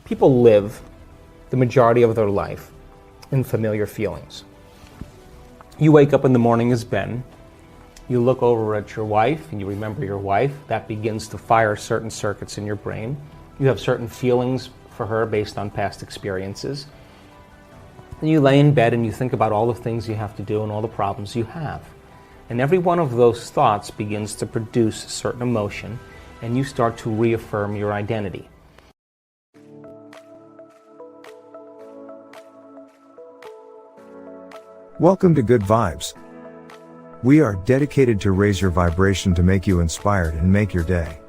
People live the majority of their life in familiar feelings. You wake up in the morning as Ben, you look over at your wife and you remember your wife. That begins to fire certain circuits in your brain. You have certain feelings for her based on past experiences. And you lay in bed and you think about all the things you have to do and all the problems you have. And every one of those thoughts begins to produce a certain emotion, and you start to reaffirm your identity. Welcome to Good Vibes. We are dedicated to raise your vibration to make you inspired and make your day.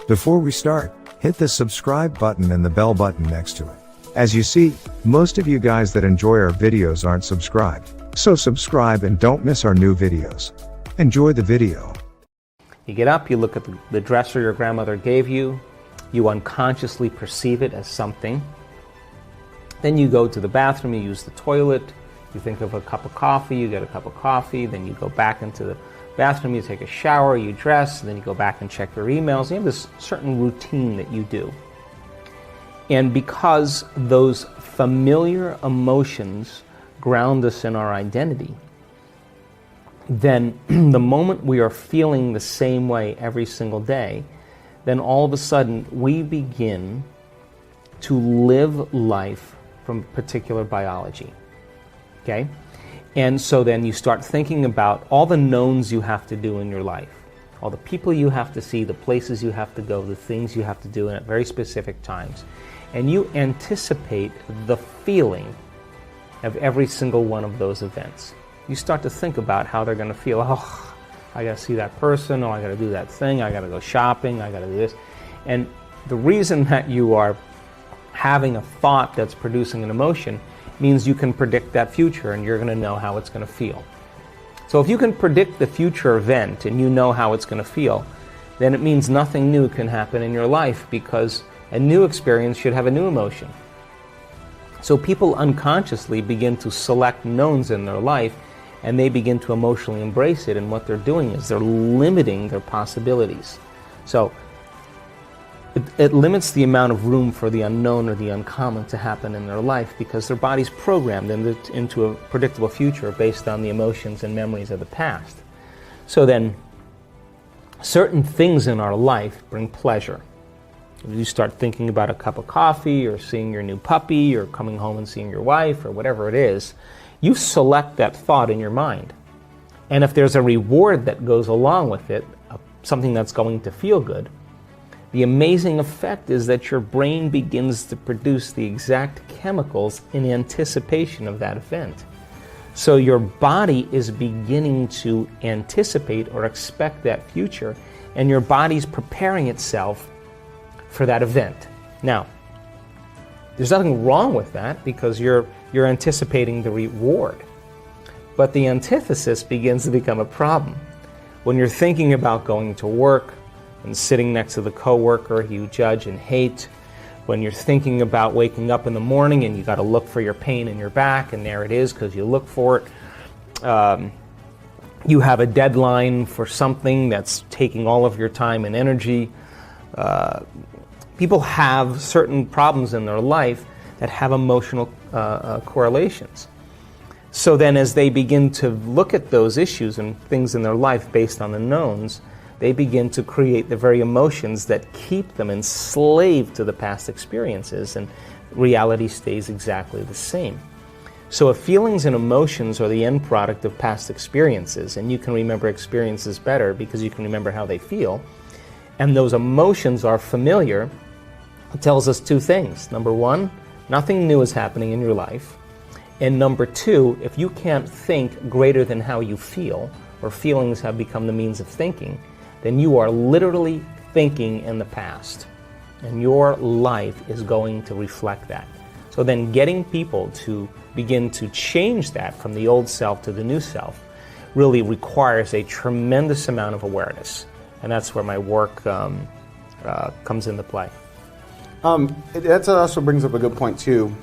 Before we start, hit the subscribe button and the bell button next to it. As you see, most of you guys that enjoy our videos aren't subscribed. So subscribe and don't miss our new videos. Enjoy the video. You get up, you look at the dresser your grandmother gave you, you unconsciously perceive it as something. Then you go to the bathroom, you use the toilet, you think of a cup of coffee, you get a cup of coffee, then you go back into the bathroom, you take a shower, you dress, and then you go back and check your emails. You have this certain routine that you do. And because those familiar emotions ground us in our identity, then the moment we are feeling the same way every single day, then all of a sudden we begin to live life from particular biology. Okay? And so then you start thinking about all the knowns you have to do in your life, all the people you have to see, the places you have to go, the things you have to do at very specific times. And you anticipate the feeling of every single one of those events. You start to think about how they're going to feel. Oh, I got to see that person, oh, I got to do that thing, I got to go shopping, I got to do this. And the reason that you are having a thought that's producing an emotion means you can predict that future and you're going to know how it's going to feel. So if you can predict the future event and you know how it's going to feel, then it means nothing new can happen in your life, because a new experience should have a new emotion. So people unconsciously begin to select knowns in their life, and they begin to emotionally embrace it, and what they're doing is they're limiting their possibilities. So it limits the amount of room for the unknown or the uncommon to happen in their life, because their body's programmed into a predictable future based on the emotions and memories of the past. So then, certain things in our life bring pleasure. If you start thinking about a cup of coffee, or seeing your new puppy, or coming home and seeing your wife, or whatever it is, you select that thought in your mind. And if there's a reward that goes along with it, something that's going to feel good, the amazing effect is that your brain begins to produce the exact chemicals in anticipation of that event. So your body is beginning to anticipate or expect that future, and your body's preparing itself for that event. Now, there's nothing wrong with that, because you're anticipating the reward. But the antithesis begins to become a problem. When you're thinking about going to work and sitting next to the coworker you judge and hate, when you're thinking about waking up in the morning and you got to look for your pain in your back, and there it is because you look for it. You have a deadline for something that's taking all of your time and energy. People have certain problems in their life that have emotional correlations. So then as they begin to look at those issues and things in their life based on the knowns, they begin to create the very emotions that keep them enslaved to the past experiences, and reality stays exactly the same. So if feelings and emotions are the end product of past experiences, and you can remember experiences better because you can remember how they feel, and those emotions are familiar, it tells us two things. Number one, nothing new is happening in your life. And number two, if you can't think greater than how you feel, or feelings have become the means of thinking, then you are literally thinking in the past. And your life is going to reflect that. So then getting people to begin to change that from the old self to the new self really requires a tremendous amount of awareness. And that's where my work comes into play. That also brings up a good point too.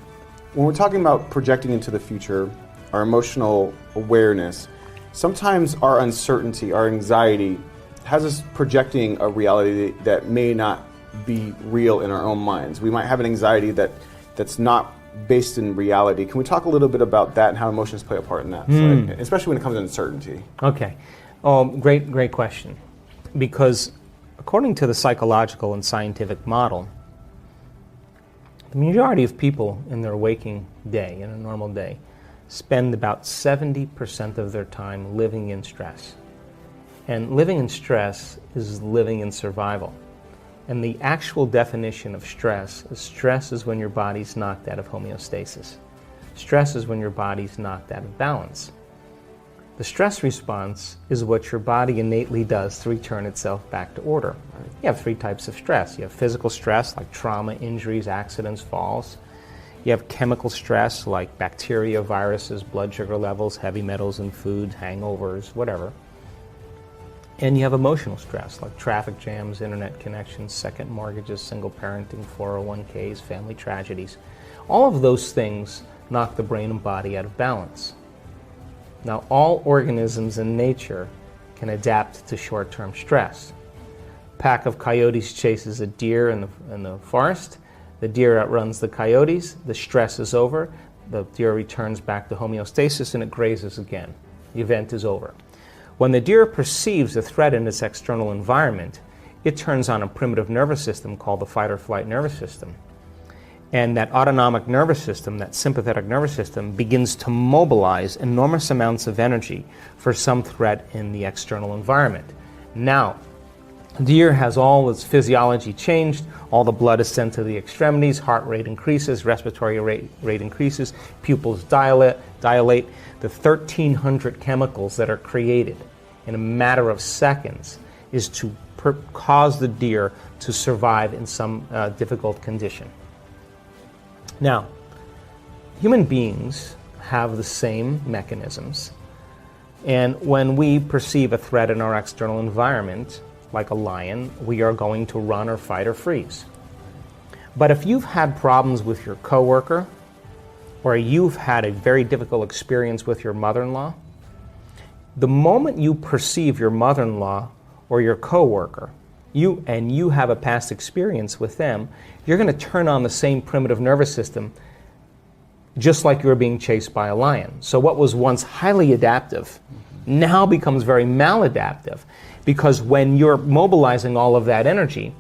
When we're talking about projecting into the future, our emotional awareness, sometimes our uncertainty, our anxiety, has us projecting a reality that may not be real in our own minds. We might have an anxiety that's not based in reality. Can we talk a little bit about that and how emotions play a part in that? So, especially when it comes to uncertainty. Okay. Great question. Because according to the psychological and scientific model, the majority of people in their waking day, in a normal day, spend about 70% of their time living in stress. And living in stress is living in survival. And the actual definition of stress is when your body's knocked out of homeostasis. Stress is when your body's knocked out of balance. The stress response is what your body innately does to return itself back to order. You have three types of stress. You have physical stress, like trauma, injuries, accidents, falls. You have chemical stress, like bacteria, viruses, blood sugar levels, heavy metals in food, hangovers, whatever. And you have emotional stress, like traffic jams, internet connections, second mortgages, single parenting, 401ks, family tragedies. All of those things knock the brain and body out of balance. Now, all organisms in nature can adapt to short-term stress. A pack of coyotes chases a deer in the forest. The deer outruns the coyotes. The stress is over. The deer returns back to homeostasis and it grazes again. The event is over. When the deer perceives a threat in its external environment, it turns on a primitive nervous system called the fight or flight nervous system. And that autonomic nervous system, that sympathetic nervous system, begins to mobilize enormous amounts of energy for some threat in the external environment. Now, deer has all its physiology changed, all the blood is sent to the extremities, heart rate increases, respiratory rate increases, pupils dilate. The 1,300 chemicals that are created in a matter of seconds is to cause the deer to survive in some difficult condition. Now, human beings have the same mechanisms, and when we perceive a threat in our external environment, like a lion, we are going to run or fight or freeze. But if you've had problems with your coworker, or you've had a very difficult experience with your mother-in-law, the moment you perceive your mother-in-law or your coworker, you have a past experience with them, you're going to turn on the same primitive nervous system just like you were being chased by a lion. So what was once highly adaptive now becomes very maladaptive, because when you're mobilizing all of that energy,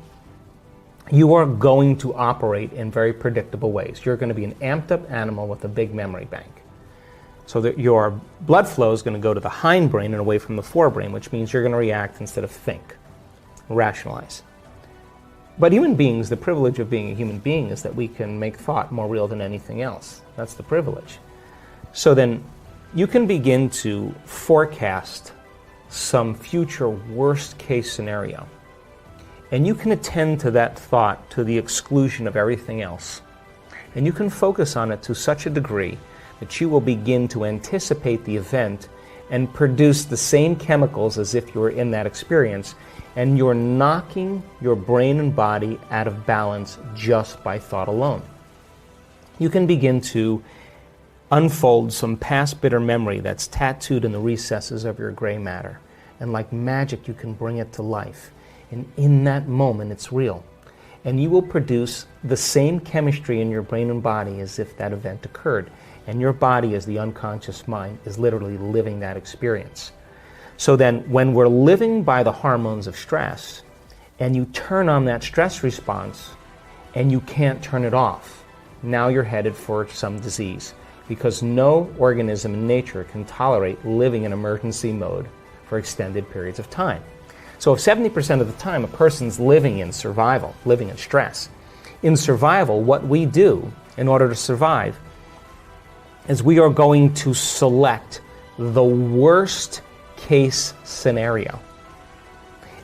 you are going to operate in very predictable ways. You're going to be an amped up animal with a big memory bank. So that your blood flow is going to go to the hindbrain and away from the forebrain, which means you're going to react instead of think, rationalize. But human beings, the privilege of being a human being is that we can make thought more real than anything else. That's the privilege. So then you can begin to forecast some future worst case scenario. And you can attend to that thought to the exclusion of everything else. And you can focus on it to such a degree that you will begin to anticipate the event and produce the same chemicals as if you were in that experience, and you're knocking your brain and body out of balance just by thought alone. You can begin to unfold some past bitter memory that's tattooed in the recesses of your gray matter, and like magic you can bring it to life. And in that moment it's real. And you will produce the same chemistry in your brain and body as if that event occurred. And your body, as the unconscious mind, is literally living that experience. So then, when we're living by the hormones of stress, and you turn on that stress response, and you can't turn it off, now you're headed for some disease. Because no organism in nature can tolerate living in emergency mode for extended periods of time. So if 70% of the time a person's living in survival, living in stress, in survival, what we do in order to survive is we are going to select the worst case scenario.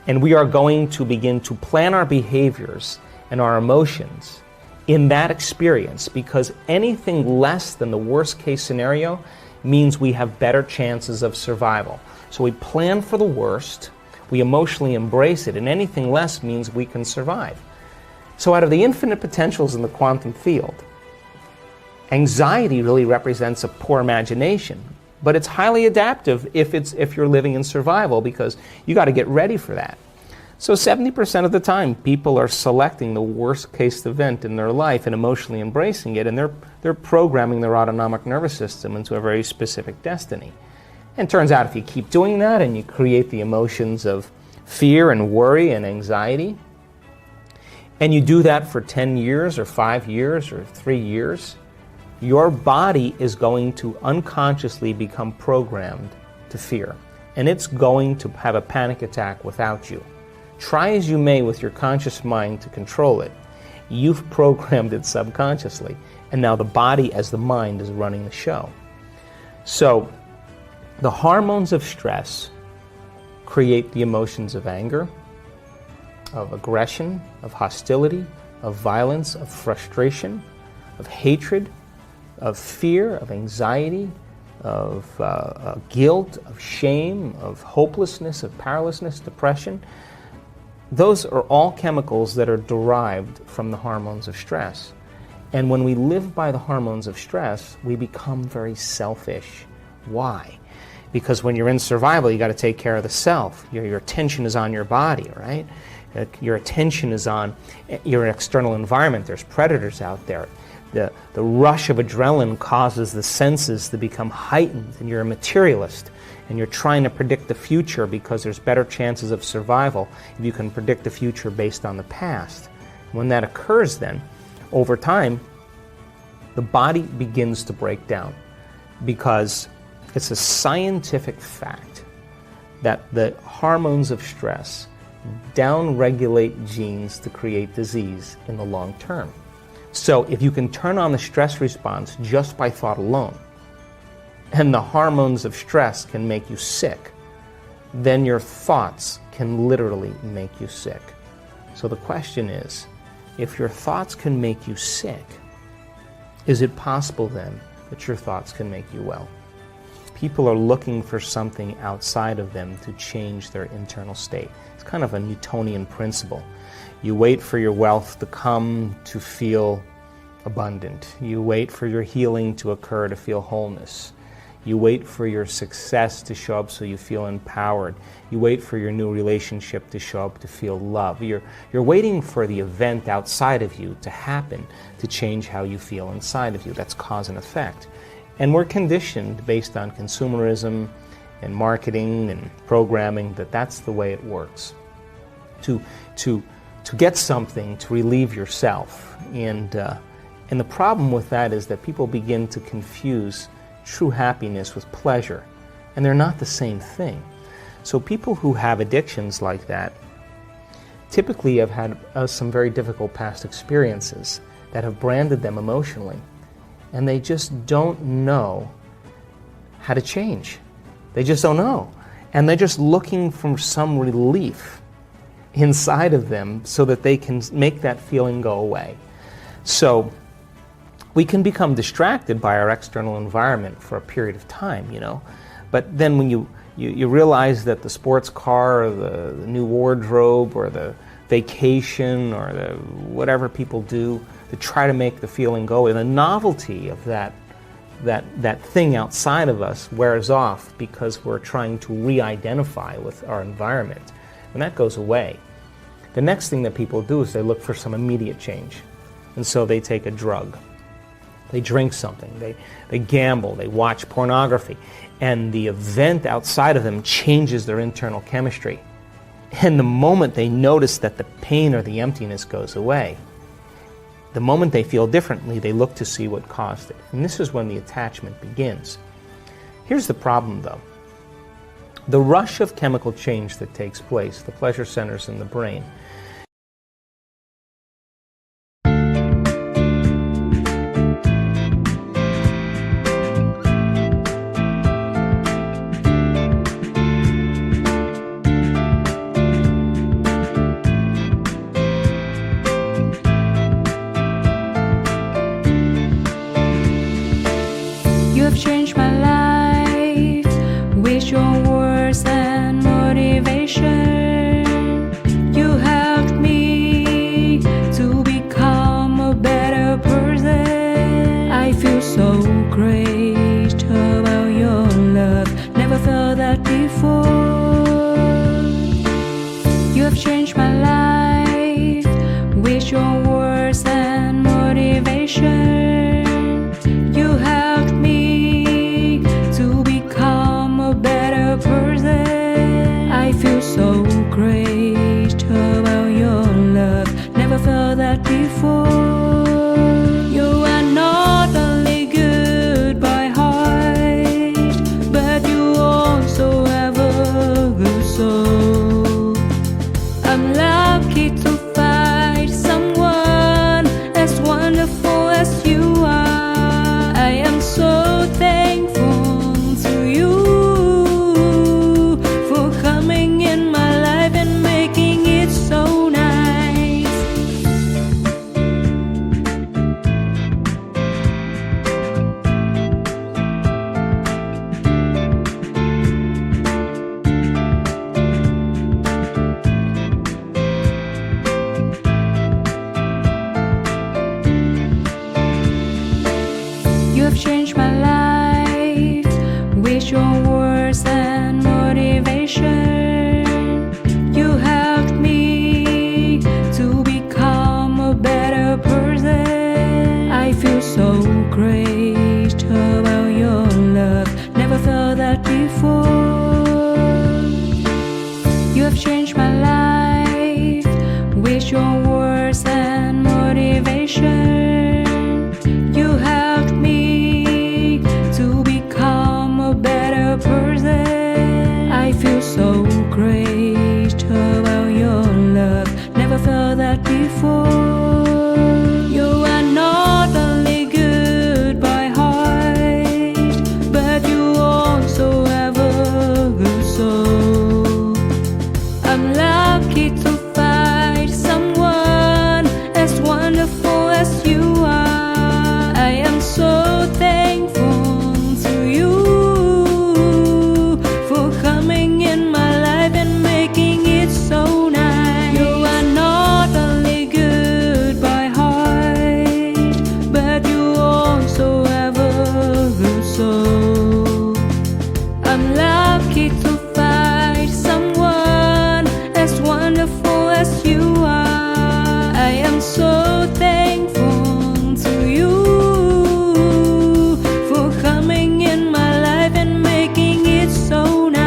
And we are going to begin to plan our behaviors and our emotions in that experience, because anything less than the worst case scenario means we have better chances of survival. So we plan for the worst, we emotionally embrace it, and anything less means we can survive. So out of the infinite potentials in the quantum field, anxiety really represents a poor imagination, but it's highly adaptive if you're living in survival, because you got to get ready for that. So 70% of the time, people are selecting the worst case event in their life and emotionally embracing it, and they're programming their autonomic nervous system into a very specific destiny. And it turns out if you keep doing that and you create the emotions of fear and worry and anxiety, and you do that for 10 years or 5 years or 3 years, your body is going to unconsciously become programmed to fear. And it's going to have a panic attack without you. Try as you may with your conscious mind to control it, you've programmed it subconsciously. And now the body, as the mind, is running the show. So the hormones of stress create the emotions of anger, of aggression, of hostility, of violence, of frustration, of hatred, of fear, of anxiety, of guilt, of shame, of hopelessness, of powerlessness, depression. Those are all chemicals that are derived from the hormones of stress. And when we live by the hormones of stress, we become very selfish. Why? Because when you're in survival, you got to take care of the self. Your attention is on your body, right? Your attention is on your external environment. There's predators out there. The rush of adrenaline causes the senses to become heightened, and you're a materialist, and you're trying to predict the future because there's better chances of survival if you can predict the future based on the past. When that occurs then, over time, the body begins to break down because it's a scientific fact that the hormones of stress downregulate genes to create disease in the long term. So if you can turn on the stress response just by thought alone, and the hormones of stress can make you sick, then your thoughts can literally make you sick. So the question is, if your thoughts can make you sick, is it possible then that your thoughts can make you well? People are looking for something outside of them to change their internal state. It's kind of a Newtonian principle. You wait for your wealth to come to feel abundant. You wait for your healing to occur to feel wholeness. You wait for your success to show up so you feel empowered. You wait for your new relationship to show up to feel love. You're waiting for the event outside of you to happen to change how you feel inside of you. That's cause and effect. And we're conditioned based on consumerism and marketing and programming that that's the way it works. To get something to relieve yourself. And the problem with that is that people begin to confuse true happiness with pleasure, and they're not the same thing. So people who have addictions like that typically have had some very difficult past experiences that have branded them emotionally, and they just don't know how to change. They just don't know. And they're just looking for some relief inside of them so that they can make that feeling go away. So we can become distracted by our external environment for a period of time, but then when you realize that the sports car or the new wardrobe or the vacation or the whatever people do to try to make the feeling go away, the novelty of that thing outside of us wears off because we're trying to re-identify with our environment. When that goes away, the next thing that people do is they look for some immediate change. And so they take a drug. They drink something, they gamble, they watch pornography, and the event outside of them changes their internal chemistry. And the moment they notice that the pain or the emptiness goes away, the moment they feel differently, they look to see what caused it. And this is when the attachment begins. Here's the problem though. The rush of chemical change that takes place, the pleasure centers in the brain, You've changed my life with your words and motivation. You helped me to become a better person. I feel so great about your love. Never felt that before. You have changed as you are. I am so thankful to you for coming in my life and making it so nice. You have changed my life with your words and motivation. You helped me to become a better person. I feel so great about your love. Never felt that before. You have changed my life with your words and motivation. You helped me to become a better person. I feel so great about your love. Never felt that before. You are not only good by heart, but you also have a good soul. I'm lucky to find someone as wonderful as you are. I am so thankful to you for coming in my life and making it so nice. You are not only good by heart, but you also have a good soul. I'm lucky to find someone as wonderful as you are. I am so thankful to you for coming in my life and making it so nice.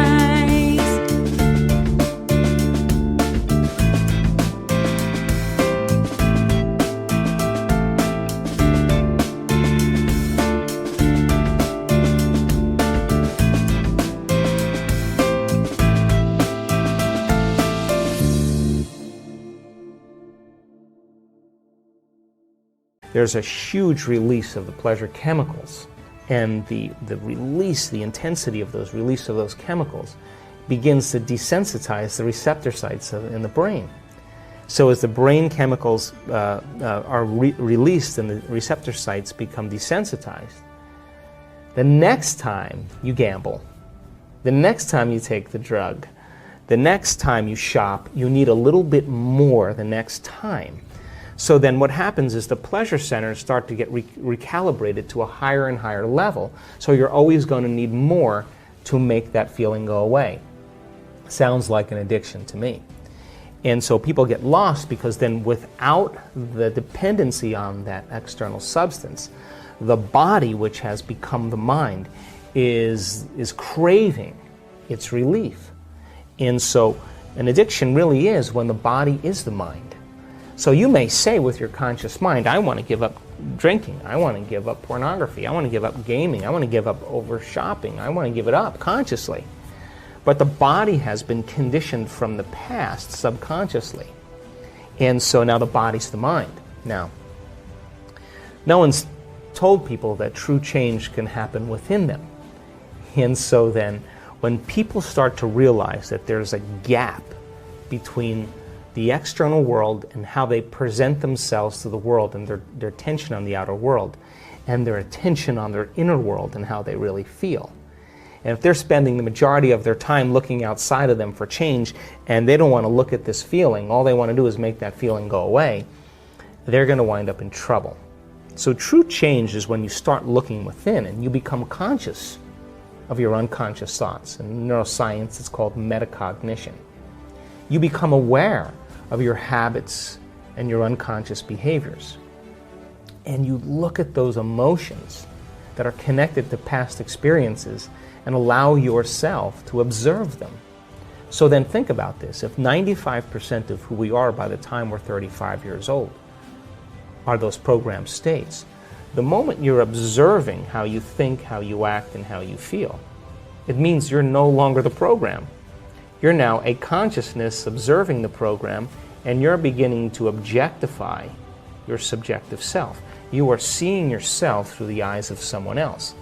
There's a huge release of the pleasure chemicals, and the release, the intensity of those release of those chemicals begins to desensitize the receptor sites in the brain. So as the brain chemicals are released and the receptor sites become desensitized, the next time you gamble, the next time you take the drug, the next time you shop, you need a little bit more the next time. So then what happens is the pleasure centers start to get recalibrated to a higher and higher level. So you're always going to need more to make that feeling go away. Sounds like an addiction to me. And so people get lost because then without the dependency on that external substance, the body, which has become the mind, is craving its relief. And so an addiction really is when the body is the mind. So you may say with your conscious mind, I want to give up drinking, I want to give up pornography, I want to give up gaming, I want to give up over shopping, I want to give it up consciously. But the body has been conditioned from the past subconsciously. And so now the body's the mind. Now, no one's told people that true change can happen within them. And so then when people start to realize that there's a gap between the external world and how they present themselves to the world and their attention on the outer world and their attention on their inner world and how they really feel. And if they're spending the majority of their time looking outside of them for change and they don't want to look at this feeling, all they want to do is make that feeling go away, they're going to wind up in trouble. So true change is when you start looking within and you become conscious of your unconscious thoughts. In neuroscience, it's called metacognition. You become aware of your habits and your unconscious behaviors. And you look at those emotions that are connected to past experiences and allow yourself to observe them. So then think about this. If 95% of who we are by the time we're 35 years old are those programmed states, the moment you're observing how you think, how you act, and how you feel, it means you're no longer the program. You're now a consciousness observing the program, and you're beginning to objectify your subjective self. You are seeing yourself through the eyes of someone else.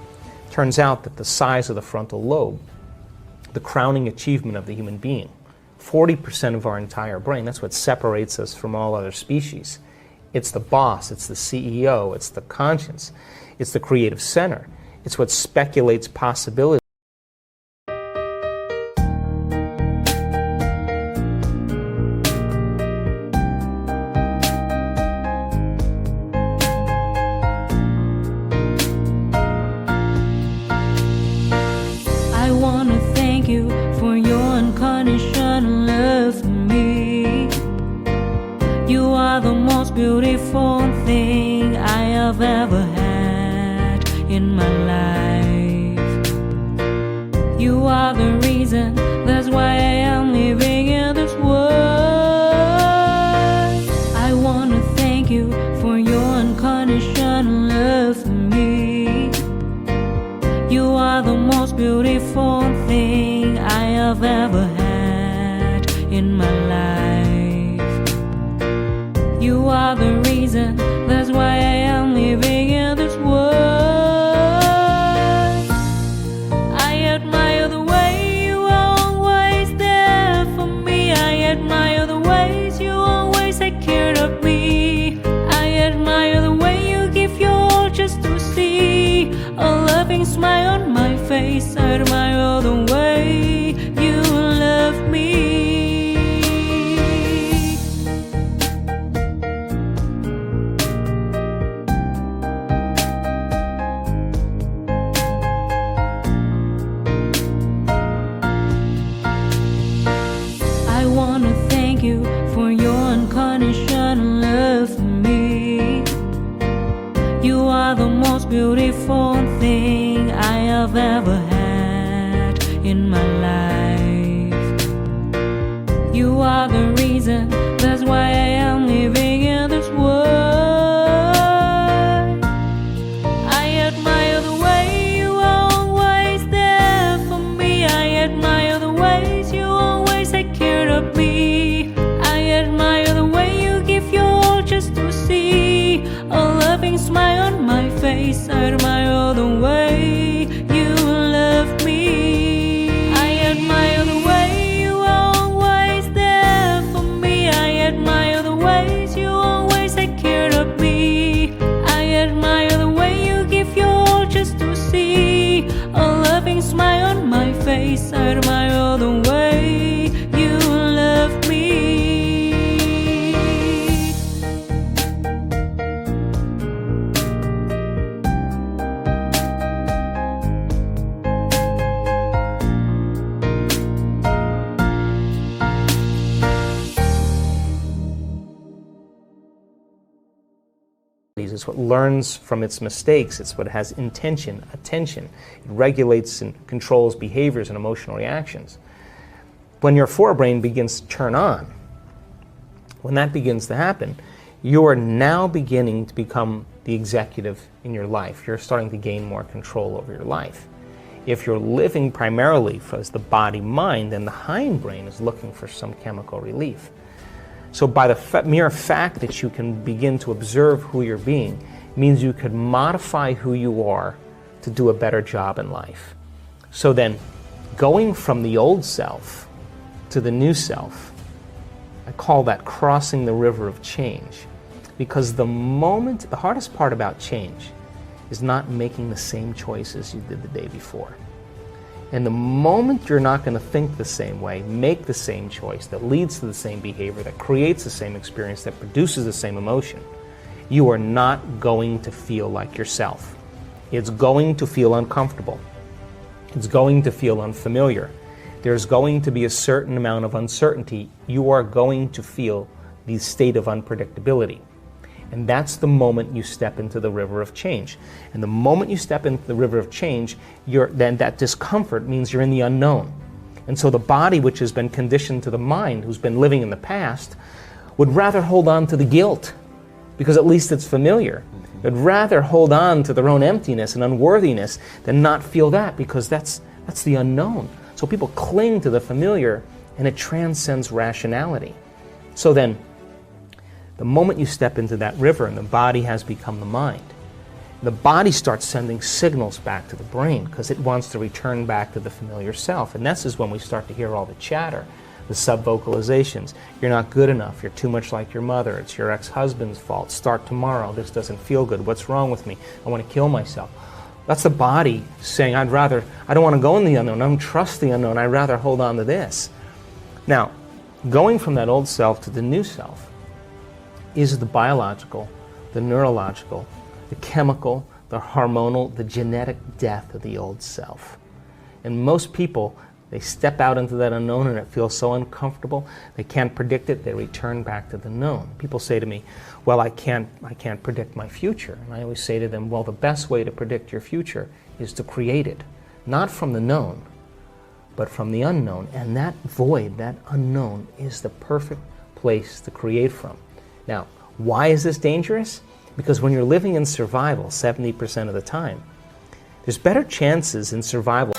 Turns out that the size of the frontal lobe, the crowning achievement of the human being, 40% of our entire brain, that's what separates us from all other species. It's the boss, it's the CEO, it's the conscience, it's the creative center. It's what speculates possibilities. I wanna thank you for your unconditional love for me. You are the most beautiful thing I have ever had in my life. You are the reason, that's why I am living in this world. I wanna thank you for your unconditional love for me. You are the most beautiful thing I have ever had in my life. You are the reason, that's why I am living in this world. I admire the way you are always there for me. I admire the ways you always take care of me. I admire the way you give your all just to see a loving smile on my face. I admire the way you love me. I wanna thank you for your unconditional love for me. You are the most beautiful thing I have ever had in my life. You are the reason, that's why I am living in this world. I admire the way you are always there for me. I admire the ways you always take care of me. I admire the way you give your all just to see a loving smile on my face. I admire the way you love me. I admire the way you are always there for me. I admire the ways you always take care of me. I admire the way you give your all just to see a loving smile on my face. I admire the way you love me. It's what learns from its mistakes. It's what has intention, attention. It regulates and controls behaviors and emotional reactions. When your forebrain begins to turn on, when that begins to happen, you are now beginning to become the executive in your life. You're starting to gain more control over your life. If you're living primarily as the body-mind, then the hindbrain is looking for some chemical relief. So by the mere fact that you can begin to observe who you're being means you could modify who you are to do a better job in life. So then, going from the old self to the new self, I call that crossing the river of change. Because the hardest part about change is not making the same choices you did the day before. And the moment you're not going to think the same way, make the same choice that leads to the same behavior, that creates the same experience, that produces the same emotion, you are not going to feel like yourself. It's going to feel uncomfortable. It's going to feel unfamiliar. There's going to be a certain amount of uncertainty. You are going to feel the state of unpredictability. And that's the moment you step into the river of change. And the moment you step into the river of change, then that discomfort means you're in the unknown. And so the body, which has been conditioned to the mind, who's been living in the past, would rather hold on to the guilt, because at least it's familiar. They'd rather hold on to their own emptiness and unworthiness than not feel that, because that's the unknown. So people cling to the familiar, and it transcends rationality. So then, The moment you step into that river and the body has become the mind, the body starts sending signals back to the brain because it wants to return back to the familiar self. And this is when we start to hear all the chatter, the sub-vocalizations. You're not good enough. You're too much like your mother. It's your ex-husband's fault. Start tomorrow. This doesn't feel good. What's wrong with me? I want to kill myself. That's the body saying, I don't want to go in the unknown. I don't trust the unknown. I'd rather hold on to this. Now, going from that old self to the new self is the biological, the neurological, the chemical, the hormonal, the genetic death of the old self. And most people, they step out into that unknown and it feels so uncomfortable, they can't predict it, they return back to the known. People say to me, well, I can't predict my future. And I always say to them, well, the best way to predict your future is to create it, not from the known, but from the unknown. And that void, that unknown, is the perfect place to create from. Now, why is this dangerous? Because when you're living in survival 70% of the time, there's better chances in survival.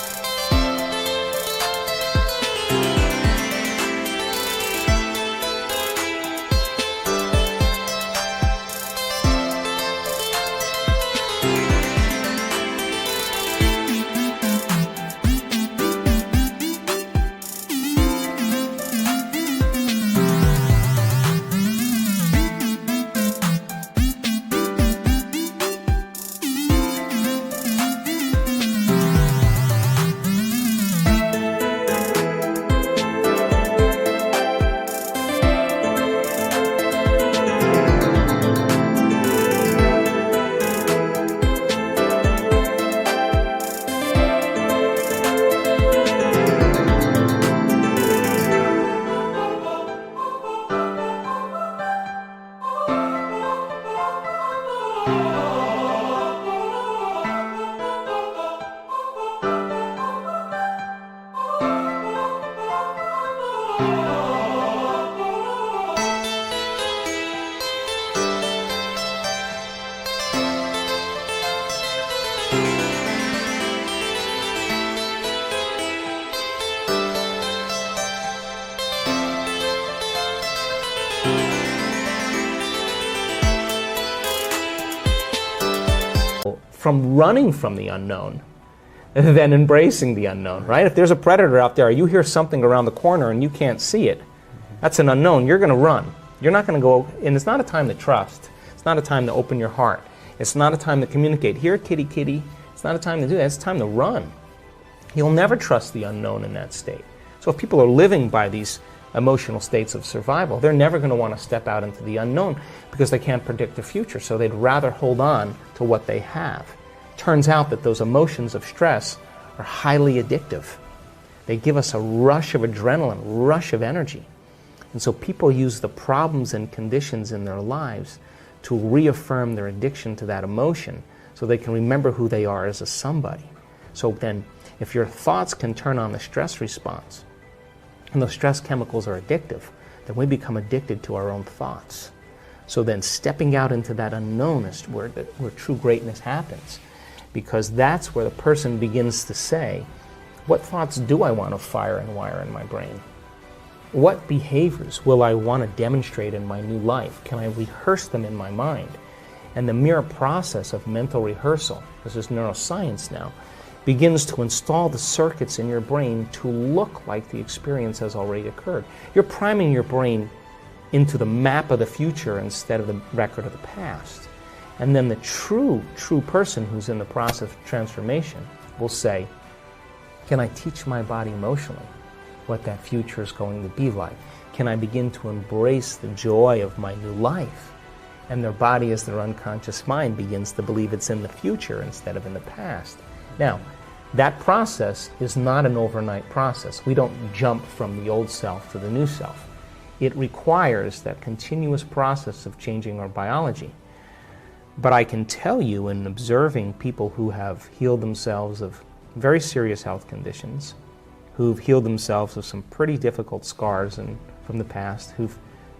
From running from the unknown than embracing the unknown, right? If there's a predator out there, you hear something around the corner and you can't see it, that's an unknown. You're going to run. You're not going to go, and it's not a time to trust. It's not a time to open your heart. It's not a time to communicate. Here, kitty, kitty. It's not a time to do that. It's time to run. You'll never trust the unknown in that state. So if people are living by these emotional states of survival, they're never going to want to step out into the unknown because they can't predict the future. So they'd rather hold on to what they have. Turns out that those emotions of stress are highly addictive. They give us a rush of adrenaline, rush of energy. And so people use the problems and conditions in their lives to reaffirm their addiction to that emotion so they can remember who they are as a somebody. So then, if your thoughts can turn on the stress response, and those stress chemicals are addictive, then we become addicted to our own thoughts. So then stepping out into that unknown is where true greatness happens. Because that's where the person begins to say, what thoughts do I want to fire and wire in my brain? What behaviors will I want to demonstrate in my new life? Can I rehearse them in my mind? And the mere process of mental rehearsal, this is neuroscience now, begins to install the circuits in your brain to look like the experience has already occurred. You're priming your brain into the map of the future instead of the record of the past. And then the true person who's in the process of transformation will say, can I teach my body emotionally what that future is going to be like? Can I begin to embrace the joy of my new life? And their body, as their unconscious mind, begins to believe it's in the future instead of in the past. Now, that process is not an overnight process. We don't jump from the old self to the new self. It requires that continuous process of changing our biology. But I can tell you, in observing people who have healed themselves of very serious health conditions, who've healed themselves of some pretty difficult scars from the past, who've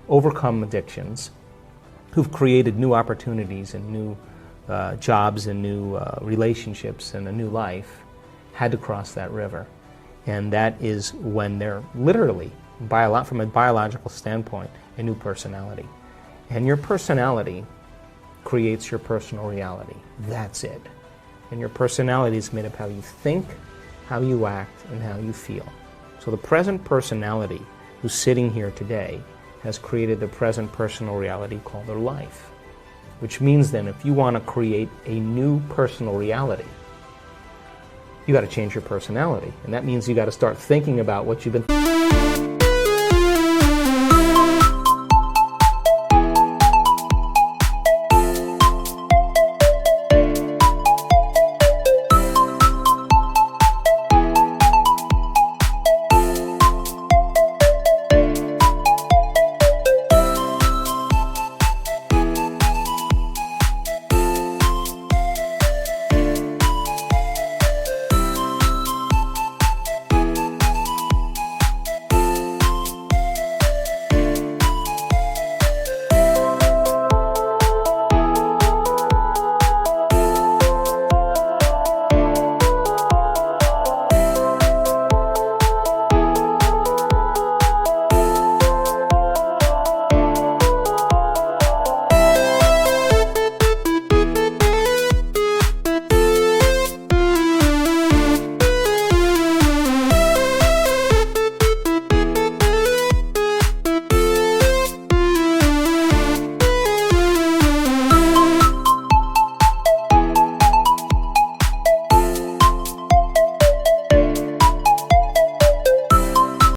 overcome addictions, who've created new opportunities and new jobs and new relationships and a new life, had to cross that river. And that is when they're literally, from a biological standpoint, a new personality. And your personality creates your personal reality. That's it. And your personality is made of how you think, how you act, and how you feel. So the present personality who's sitting here today has created the present personal reality called their life. Which means then if you want to create a new personal reality, you got to change your personality. And that means you got to start thinking about what you've been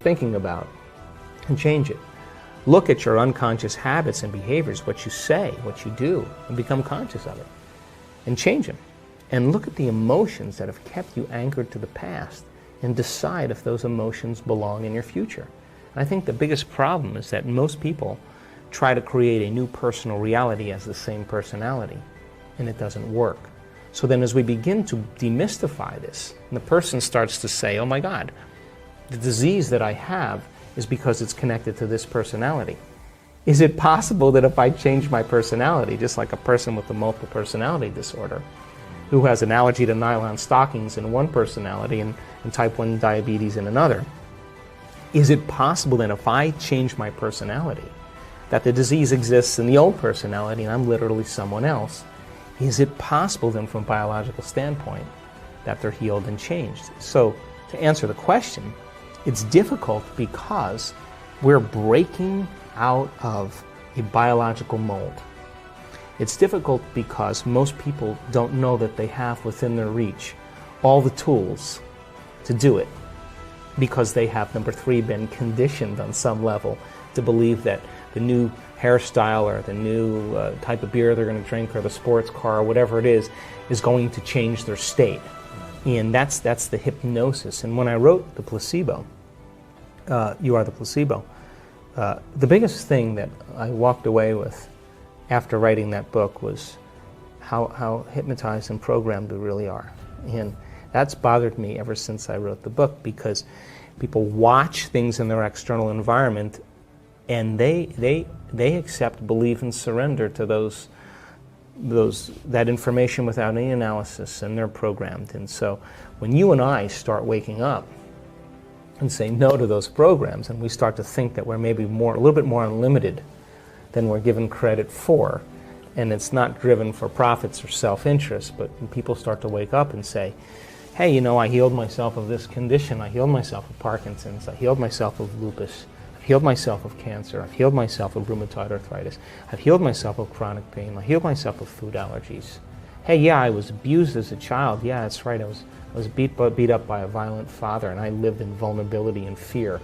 thinking about, and change it. Look at your unconscious habits and behaviors, what you say, what you do, and become conscious of it, and change them. And look at the emotions that have kept you anchored to the past, and decide if those emotions belong in your future. And I think the biggest problem is that most people try to create a new personal reality as the same personality, and it doesn't work. So then as we begin to demystify this, and the person starts to say, oh my God, the disease that I have is because it's connected to this personality. Is it possible that if I change my personality, just like a person with a multiple personality disorder, who has an allergy to nylon stockings in one personality and type 1 diabetes in another, is it possible then if I change my personality, that the disease exists in the old personality and I'm literally someone else? Is it possible then from a biological standpoint that they're healed and changed? So to answer the question, it's difficult because we're breaking out of a biological mold. It's difficult because most people don't know that they have within their reach all the tools to do it, because they have, number 3, been conditioned on some level to believe that the new hairstyle or the new type of beer they're going to drink or the sports car or whatever it is going to change their state. And that's the hypnosis. And when I wrote The Placebo, You Are the Placebo, the biggest thing that I walked away with after writing that book was how hypnotized and programmed we really are. And that's bothered me ever since I wrote the book, because people watch things in their external environment and they accept, believe, and surrender to that information without any analysis, and they're programmed. And so when you and I start waking up and say no to those programs, and we start to think that we're maybe a little bit more unlimited than we're given credit for, and it's not driven for profits or self-interest, but when people start to wake up and say, hey, I healed myself of this condition, I healed myself of Parkinson's, I healed myself of lupus, I've healed myself of cancer, I've healed myself of rheumatoid arthritis, I've healed myself of chronic pain, I healed myself of food allergies. Hey, yeah, I was abused as a child, yeah, that's right, I was beat up by a violent father, and I lived in vulnerability and fear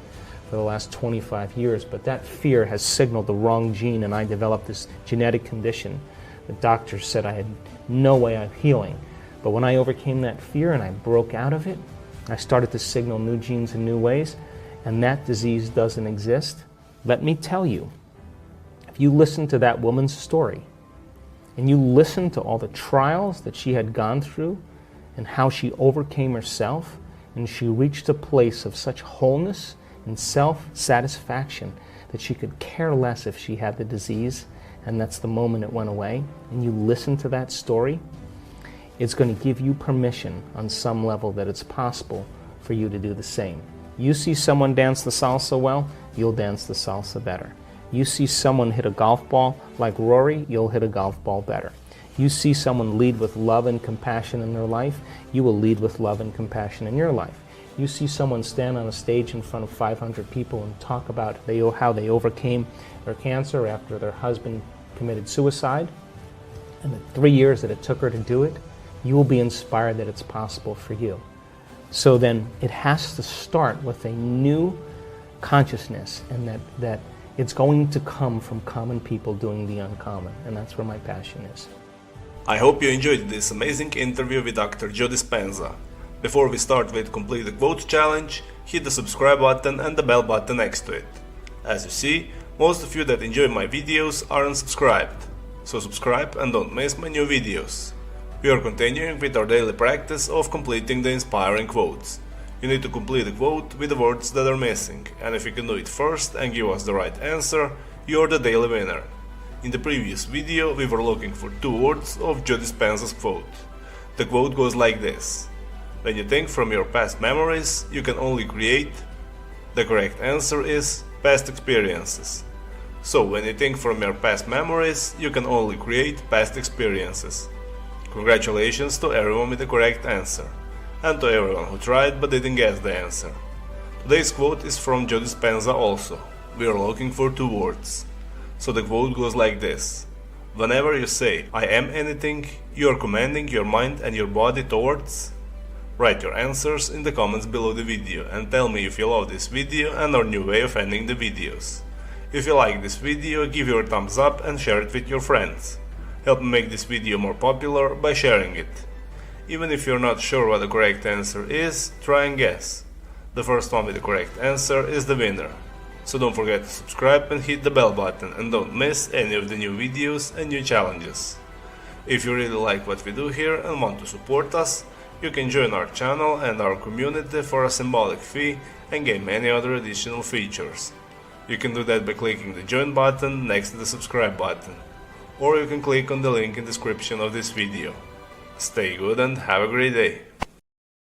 for the last 25 years, but that fear has signaled the wrong gene, and I developed this genetic condition. The doctors said I had no way of healing. But when I overcame that fear and I broke out of it, I started to signal new genes in new ways, and that disease doesn't exist. Let me tell you, if you listen to that woman's story, and you listen to all the trials that she had gone through, and how she overcame herself, and she reached a place of such wholeness and self-satisfaction that she could care less if she had the disease, and that's the moment it went away, and you listen to that story, it's going to give you permission on some level that it's possible for you to do the same. You see someone dance the salsa well, you'll dance the salsa better. You see someone hit a golf ball like Rory, you'll hit a golf ball better. You see someone lead with love and compassion in their life, you will lead with love and compassion in your life. You see someone stand on a stage in front of 500 people and talk about how they overcame their cancer after their husband committed suicide, and the 3 years that it took her to do it, you will be inspired that it's possible for you. So then it has to start with a new consciousness, and that it's going to come from common people doing the uncommon, and that's where my passion is. I hope you enjoyed this amazing interview with Dr. Joe Dispenza. Before we start with Complete the Quote challenge, hit the subscribe button and the bell button next to it. As you see, most of you that enjoy my videos are unsubscribed, so subscribe and don't miss my new videos. We are continuing with our daily practice of completing the inspiring quotes. You need to complete a quote with the words that are missing, and if you can do it first and give us the right answer, you're the daily winner. In the previous video, we were looking for 2 words of Joe Dispenza's quote. The quote goes like this: when you think from your past memories, you can only create. The correct answer is past experiences. So when you think from your past memories, you can only create past experiences. Congratulations to everyone with the correct answer, and to everyone who tried but didn't guess the answer. Today's quote is from Joe Dispenza also. We are looking for 2 words. So the quote goes like this: whenever you say I am anything, you are commanding your mind and your body towards. Write your answers in the comments below the video and tell me if you love this video and our new way of ending the videos. If you like this video, give your thumbs up and share it with your friends. Help me make this video more popular by sharing it. Even if you're not sure what the correct answer is, try and guess. The first one with the correct answer is the winner. So don't forget to subscribe and hit the bell button, and don't miss any of the new videos and new challenges. If you really like what we do here and want to support us, you can join our channel and our community for a symbolic fee and gain many other additional features. You can do that by clicking the join button next to the subscribe button, or you can click on the link in the description of this video. Stay good and have a great day.